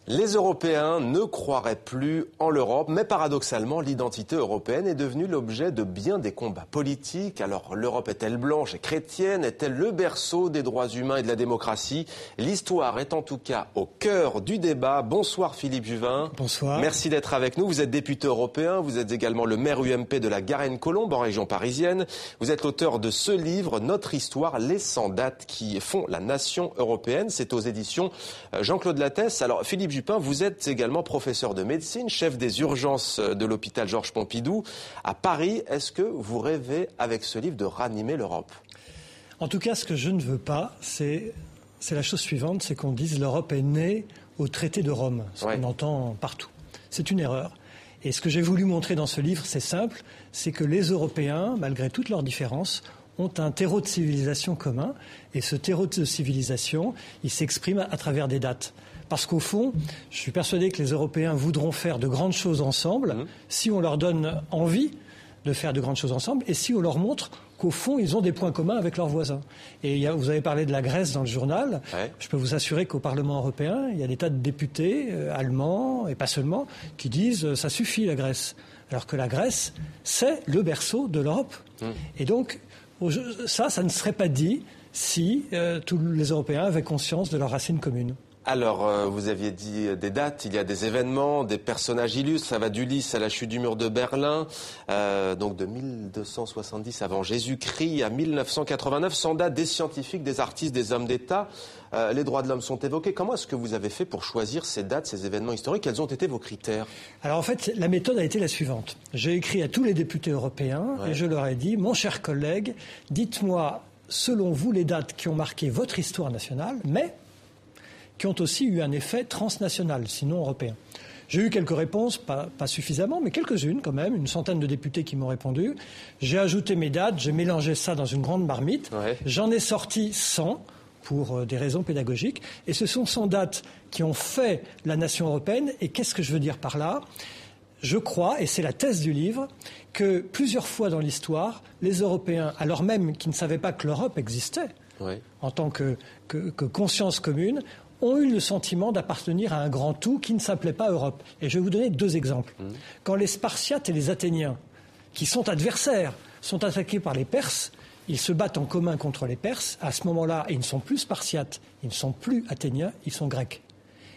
Les Européens ne croiraient plus en l'Europe, mais paradoxalement, l'identité européenne est devenue l'objet de bien des combats politiques. Alors, l'Europe est-elle blanche et chrétienne? Est-elle le berceau des droits humains et de la démocratie? L'histoire est en tout cas au cœur du débat. Bonsoir Philippe Juvin. Bonsoir. Merci d'être avec nous. Vous êtes député européen, vous êtes également le maire UMP de la Garenne-Colombes en région parisienne. Vous êtes l'auteur de ce livre, Notre histoire, les 100 dates qui font la nation européenne. C'est aux éditions Jean-Claude Lattès. Alors, Philippe Jupin, vous êtes également professeur de médecine, chef des urgences de l'hôpital Georges Pompidou à Paris. Est-ce que vous rêvez, avec ce livre, de ranimer l'Europe? En tout cas, ce que je ne veux pas, c'est la chose suivante, c'est qu'on dise l'Europe est née au traité de Rome, ce qu'on entend partout. C'est une erreur. Et ce que j'ai voulu montrer dans ce livre, c'est simple, c'est que les Européens, malgré toutes leurs différences, ont un terreau de civilisation commun. Et ce terreau de civilisation, il s'exprime à travers des dates. Parce qu'au fond, je suis persuadé que les Européens voudront faire de grandes choses ensemble si on leur donne envie de faire de grandes choses ensemble et si on leur montre qu'au fond, ils ont des points communs avec leurs voisins. Et vous avez parlé de la Grèce dans le journal. Ouais. Je peux vous assurer qu'au Parlement européen, il y a des tas de députés allemands, et pas seulement, qui disent « ça suffit la Grèce ». Alors que la Grèce, c'est le berceau de l'Europe. Et donc, ça ne serait pas dit si tous les Européens avaient conscience de leurs racines communes. Alors, vous aviez dit des dates, il y a des événements, des personnages illustres, ça va d'Ulysse à la chute du mur de Berlin, donc de 1270 avant Jésus-Christ à 1989, 100 dates, des scientifiques, des artistes, des hommes d'État, les droits de l'homme sont évoqués. Comment est-ce que vous avez fait pour choisir ces dates, ces événements historiques? Quels ont été vos critères? Alors en fait, la méthode a été la suivante. J'ai écrit à tous les députés européens et je leur ai dit, mon cher collègue, dites-moi selon vous les dates qui ont marqué votre histoire nationale, mais qui ont aussi eu un effet transnational, sinon européen. J'ai eu quelques réponses, pas suffisamment, mais quelques-unes quand même, une centaine de députés qui m'ont répondu. J'ai ajouté mes dates, j'ai mélangé ça dans une grande marmite. J'en ai sorti 100 pour des raisons pédagogiques. Et ce sont 100 dates qui ont fait la nation européenne. Et qu'est-ce que je veux dire par là ? Je crois, et c'est la thèse du livre, que plusieurs fois dans l'histoire, les Européens, alors même qu'ils ne savaient pas que l'Europe existait, en tant que conscience commune, ont eu le sentiment d'appartenir à un grand tout qui ne s'appelait pas Europe. Et je vais vous donner deux exemples. Quand les Spartiates et les Athéniens, qui sont adversaires, sont attaqués par les Perses, ils se battent en commun contre les Perses. À ce moment-là, ils ne sont plus Spartiates, ils ne sont plus Athéniens, ils sont Grecs.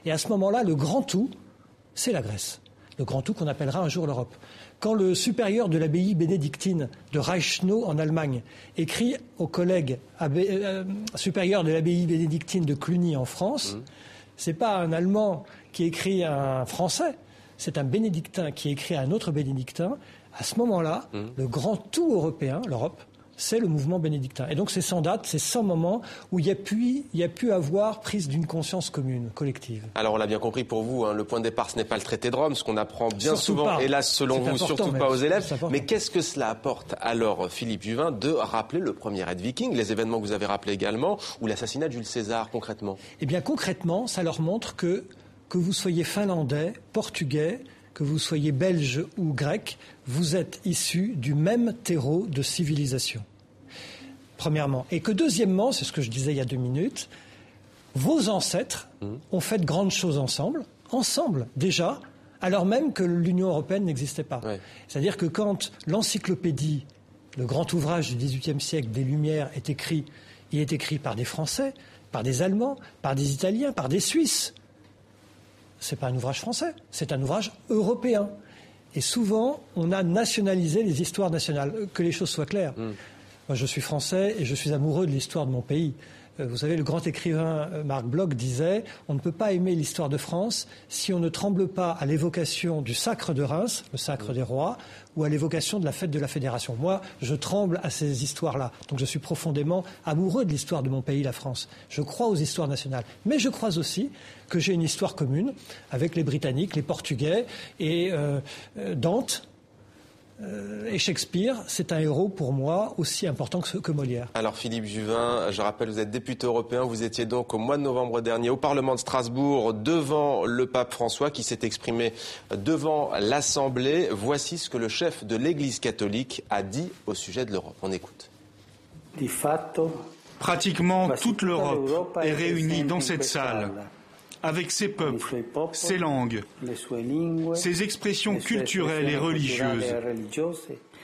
Et à ce moment-là, le grand tout, c'est la Grèce. Le grand tout qu'on appellera un jour l'Europe. Quand le supérieur de l'abbaye bénédictine de Reichenau en Allemagne écrit aux collègues supérieurs de l'abbaye bénédictine de Cluny en France, c'est pas un Allemand qui écrit à un Français, c'est un bénédictin qui écrit à un autre bénédictin. À ce moment-là, le grand tout européen, l'Europe, c'est le mouvement bénédictin. Et donc c'est 100 dates, c'est 100 moments où il y a pu avoir prise d'une conscience commune, collective. Alors on l'a bien compris pour vous, le point de départ ce n'est pas le traité de Rome, ce qu'on apprend bien souvent, hélas selon vous, surtout pas aux élèves. Mais qu'est-ce que cela apporte alors, Philippe Juvin, de rappeler le premier raid viking, les événements que vous avez rappelés également, ou l'assassinat de Jules César concrètement? Eh bien concrètement, ça leur montre que vous soyez finlandais, portugais, que vous soyez belge ou grec, vous êtes issus du même terreau de civilisation. Premièrement. Et que deuxièmement, c'est ce que je disais il y a 2 minutes, vos ancêtres ont fait de grandes choses ensemble déjà, alors même que l'Union européenne n'existait pas. C'est-à-dire que quand l'encyclopédie, le grand ouvrage du XVIIIe siècle des Lumières est écrit, il est écrit par des Français, par des Allemands, par des Italiens, par des Suisses. C'est pas un ouvrage français, c'est un ouvrage européen. Et souvent, on a nationalisé les histoires nationales. Que les choses soient claires. Moi, je suis français et je suis amoureux de l'histoire de mon pays. Vous savez, le grand écrivain Marc Bloch disait « On ne peut pas aimer l'histoire de France si on ne tremble pas à l'évocation du sacre de Reims, le sacre des rois, ou à l'évocation de la fête de la Fédération. » Moi, je tremble à ces histoires-là. Donc je suis profondément amoureux de l'histoire de mon pays, la France. Je crois aux histoires nationales. Mais je crois aussi que j'ai une histoire commune avec les Britanniques, les Portugais et Dante. Et Shakespeare, c'est un héros pour moi aussi important que Molière. Alors Philippe Juvin, je rappelle, vous êtes député européen, vous étiez donc au mois de novembre dernier au Parlement de Strasbourg devant le pape François qui s'est exprimé devant l'Assemblée. Voici ce que le chef de l'Église catholique a dit au sujet de l'Europe. On écoute. Pratiquement toute l'Europe est réunie dans cette salle. avec ses peuples, ses langues, ses expressions culturelles et religieuses,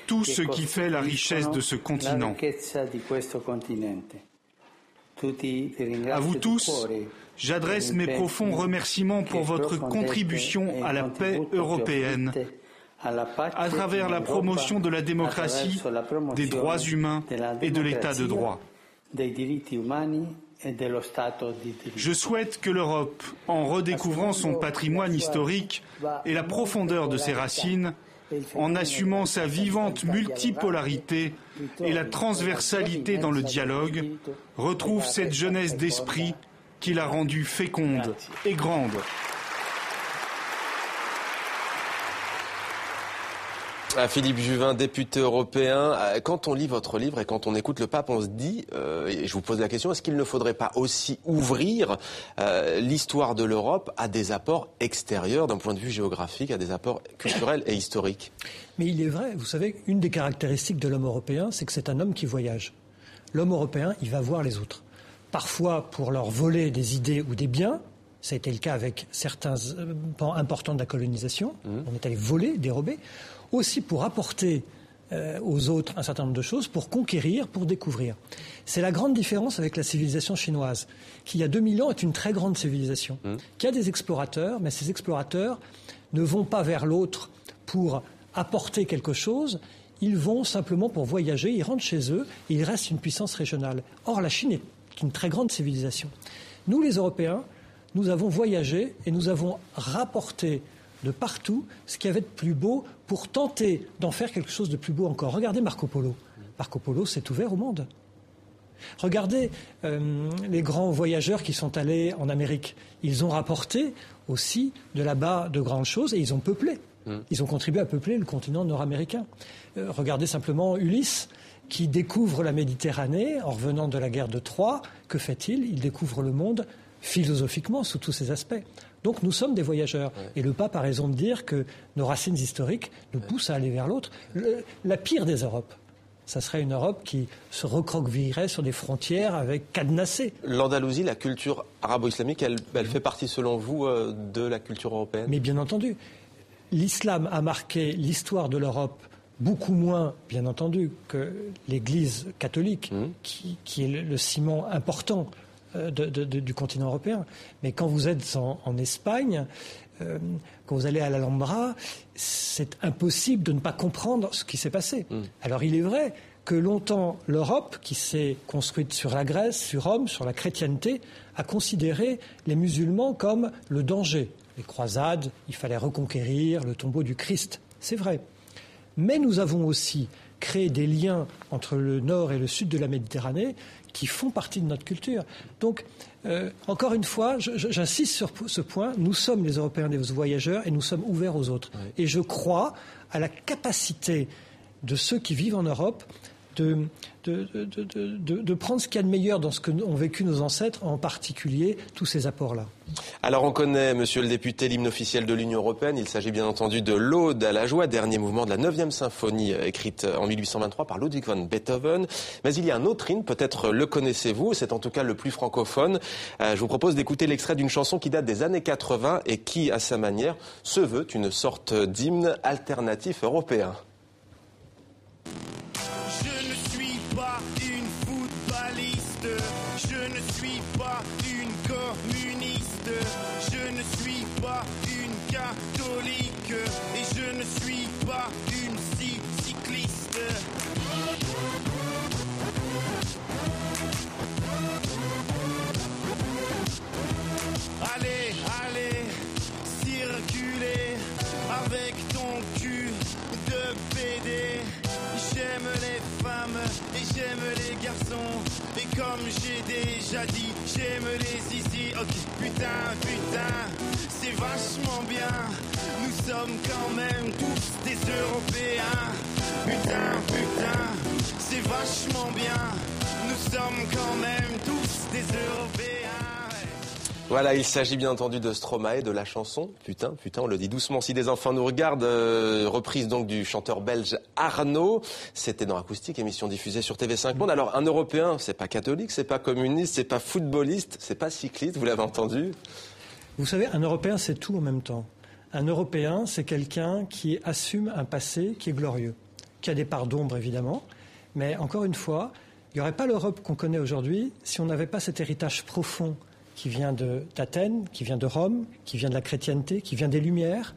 tout ce qui fait la richesse de ce continent. À vous tous, j'adresse mes profonds remerciements pour votre contribution à la paix européenne, à travers la promotion de la démocratie, des droits humains et de l'état de droit. Je souhaite que l'Europe, en redécouvrant son patrimoine historique et la profondeur de ses racines, en assumant sa vivante multipolarité et la transversalité dans le dialogue, retrouve cette jeunesse d'esprit qui l'a rendue féconde et grande. Philippe Juvin, député européen, quand on lit votre livre et quand on écoute le pape, on se dit, et je vous pose la question, est-ce qu'il ne faudrait pas aussi ouvrir l'histoire de l'Europe à des apports extérieurs d'un point de vue géographique, à des apports culturels et historiques? Mais il est vrai, vous savez, une des caractéristiques de l'homme européen, c'est que c'est un homme qui voyage. L'homme européen, il va voir les autres. Parfois pour leur voler des idées ou des biens. Ça a été le cas avec certains pans importants de la colonisation. On est allé voler, dérober. Aussi pour apporter aux autres un certain nombre de choses, pour conquérir, pour découvrir. C'est la grande différence avec la civilisation chinoise, qui il y a 2000 ans est une très grande civilisation, qui a des explorateurs, mais ces explorateurs ne vont pas vers l'autre pour apporter quelque chose, ils vont simplement pour voyager, ils rentrent chez eux et ils restent une puissance régionale. Or, la Chine est une très grande civilisation. Nous, les Européens, nous avons voyagé et nous avons rapporté de partout ce qu'il y avait de plus beau pour tenter d'en faire quelque chose de plus beau encore. Regardez Marco Polo. Marco Polo s'est ouvert au monde. Regardez les grands voyageurs qui sont allés en Amérique. Ils ont rapporté aussi de là-bas de grandes choses et ils ont peuplé. Ils ont contribué à peupler le continent nord-américain. Regardez simplement Ulysse qui découvre la Méditerranée en revenant de la guerre de Troie. Que fait-il? Il découvre le monde philosophiquement sous tous ses aspects. Donc nous sommes des voyageurs. Et le pape a raison de dire que nos racines historiques nous poussent à aller vers l'autre. La pire des Europes, ça serait une Europe qui se recroquevillerait sur des frontières avec cadenassées. L'Andalousie, la culture arabo-islamique, elle fait partie selon vous de la culture européenne? Mais bien entendu. L'islam a marqué l'histoire de l'Europe beaucoup moins, bien entendu, que l'Église catholique, qui est le ciment important du continent européen. Mais quand vous êtes en Espagne, quand vous allez à l'Alhambra, c'est impossible de ne pas comprendre ce qui s'est passé. Alors il est vrai que longtemps, l'Europe, qui s'est construite sur la Grèce, sur Rome, sur la chrétienté, a considéré les musulmans comme le danger. Les croisades, il fallait reconquérir le tombeau du Christ. C'est vrai. Mais nous avons aussi créé des liens entre le nord et le sud de la Méditerranée qui font partie de notre culture. Donc, encore une fois, j'insiste sur ce point, nous sommes les Européens des voyageurs et nous sommes ouverts aux autres. Oui. Et je crois à la capacité de ceux qui vivent en Europe de prendre ce qu'il y a de meilleur dans ce qu'ont vécu nos ancêtres, en particulier tous ces apports-là. Alors on connaît, monsieur le député, l'hymne officiel de l'Union européenne. Il s'agit bien entendu de l'Aude à la joie, dernier mouvement de la 9e symphonie écrite en 1823 par Ludwig van Beethoven. Mais il y a un autre hymne, peut-être le connaissez-vous, c'est en tout cas le plus francophone. Je vous propose d'écouter l'extrait d'une chanson qui date des années 80 et qui, à sa manière, se veut une sorte d'hymne alternatif européen. J'aime les garçons, et comme j'ai déjà dit, j'aime les zizi. Ok, putain, c'est vachement bien. Nous sommes quand même tous des Européens. Putain, c'est vachement bien. Nous sommes quand même tous des Européens. Voilà, il s'agit bien entendu de Stromae, de la chanson. Putain, on le dit doucement si des enfants nous regardent. Reprise donc du chanteur belge Arnaud. C'était dans Acoustique, émission diffusée sur TV5 Monde. Alors, un Européen, c'est pas catholique, c'est pas communiste, c'est pas footballiste, c'est pas cycliste, vous l'avez entendu? Vous savez, un Européen, c'est tout en même temps. Un Européen, c'est quelqu'un qui assume un passé qui est glorieux, qui a des parts d'ombre, évidemment. Mais encore une fois, il n'y aurait pas l'Europe qu'on connaît aujourd'hui si on n'avait pas cet héritage profond qui vient d'Athènes, qui vient de Rome, qui vient de la chrétienté, qui vient des Lumières,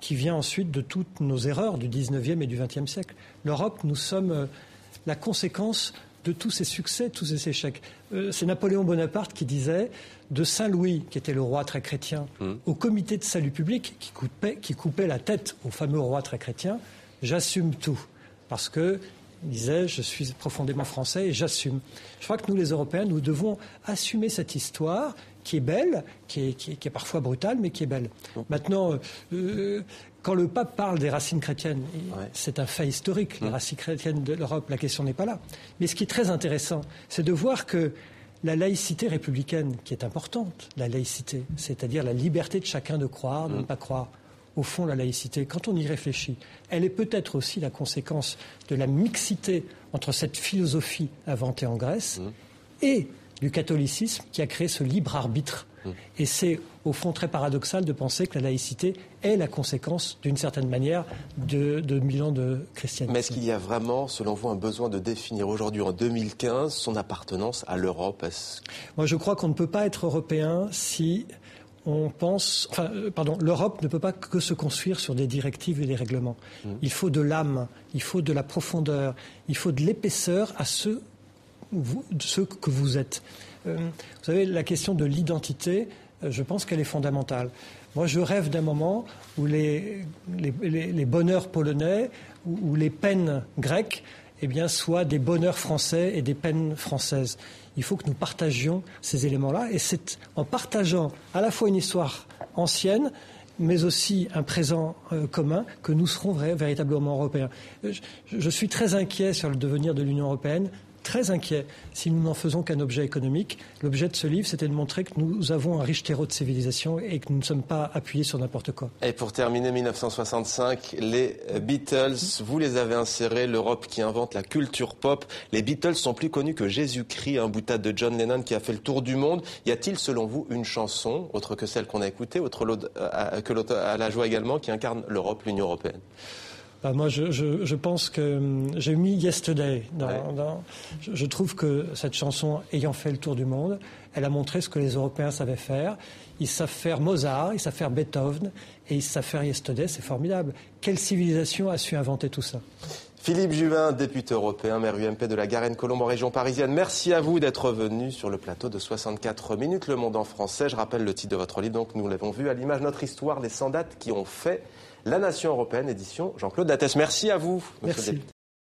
qui vient ensuite de toutes nos erreurs du 19e et du 20e siècle. L'Europe, nous sommes la conséquence de tous ces succès, tous ces échecs. C'est Napoléon Bonaparte qui disait de Saint-Louis, qui était le roi très chrétien, au comité de salut public qui coupait la tête au fameux roi très chrétien, j'assume tout. Parce que, il disait, je suis profondément français et j'assume. Je crois que nous, les Européens, nous devons assumer cette histoire qui est belle, qui est parfois brutale, mais qui est belle. Maintenant, quand le pape parle des racines chrétiennes, c'est un fait historique, les racines chrétiennes de l'Europe, la question n'est pas là. Mais ce qui est très intéressant, c'est de voir que la laïcité républicaine, qui est importante, la laïcité, c'est-à-dire la liberté de chacun de croire, de ne pas croire, au fond, la laïcité, quand on y réfléchit, elle est peut-être aussi la conséquence de la mixité entre cette philosophie inventée en Grèce et du catholicisme qui a créé ce libre arbitre. Et c'est, au fond, très paradoxal de penser que la laïcité est la conséquence, d'une certaine manière, de 1000 ans de christianisme. Mais est-ce qu'il y a vraiment, selon vous, un besoin de définir aujourd'hui, en 2015, son appartenance à l'Europe ? Moi, je crois qu'on ne peut pas être européen si on pense... l'Europe ne peut pas que se construire sur des directives et des règlements. Il faut de l'âme, il faut de la profondeur, il faut de l'épaisseur à ceux que vous êtes. Vous savez, la question de l'identité, je pense qu'elle est fondamentale. Moi, je rêve d'un moment où les bonheurs polonais ou les peines grecques soient des bonheurs français et des peines françaises. Il faut que nous partagions ces éléments-là. Et c'est en partageant à la fois une histoire ancienne, mais aussi un présent commun, que nous serons véritablement européens. Je suis très inquiet sur le devenir de l'Union européenne, très inquiet si nous n'en faisons qu'un objet économique. L'objet de ce livre, c'était de montrer que nous avons un riche terreau de civilisation et que nous ne sommes pas appuyés sur n'importe quoi. Et pour terminer, 1965, les Beatles, vous les avez insérés, l'Europe qui invente la culture pop. Les Beatles sont plus connus que Jésus-Christ, un boutade de John Lennon qui a fait le tour du monde. Y a-t-il, selon vous, une chanson, autre que celle qu'on a écoutée, que l'autre à la joie également, qui incarne l'Europe, l'Union européenne ? Moi, je pense que j'ai mis Yesterday. Je trouve que cette chanson, ayant fait le tour du monde, elle a montré ce que les Européens savaient faire. Ils savent faire Mozart, ils savent faire Beethoven, et ils savent faire Yesterday, c'est formidable. Quelle civilisation a su inventer tout ça ? Philippe Juvin, député européen, maire UMP de la Garenne-Colombes en région parisienne. Merci à vous d'être venu sur le plateau de 64 minutes, Le Monde en français. Je rappelle le titre de votre livre, donc nous l'avons vu à l'image, Notre histoire, les 100 dates qui ont fait la nation européenne, édition Jean-Claude Lattès. Merci à vous, monsieur le député.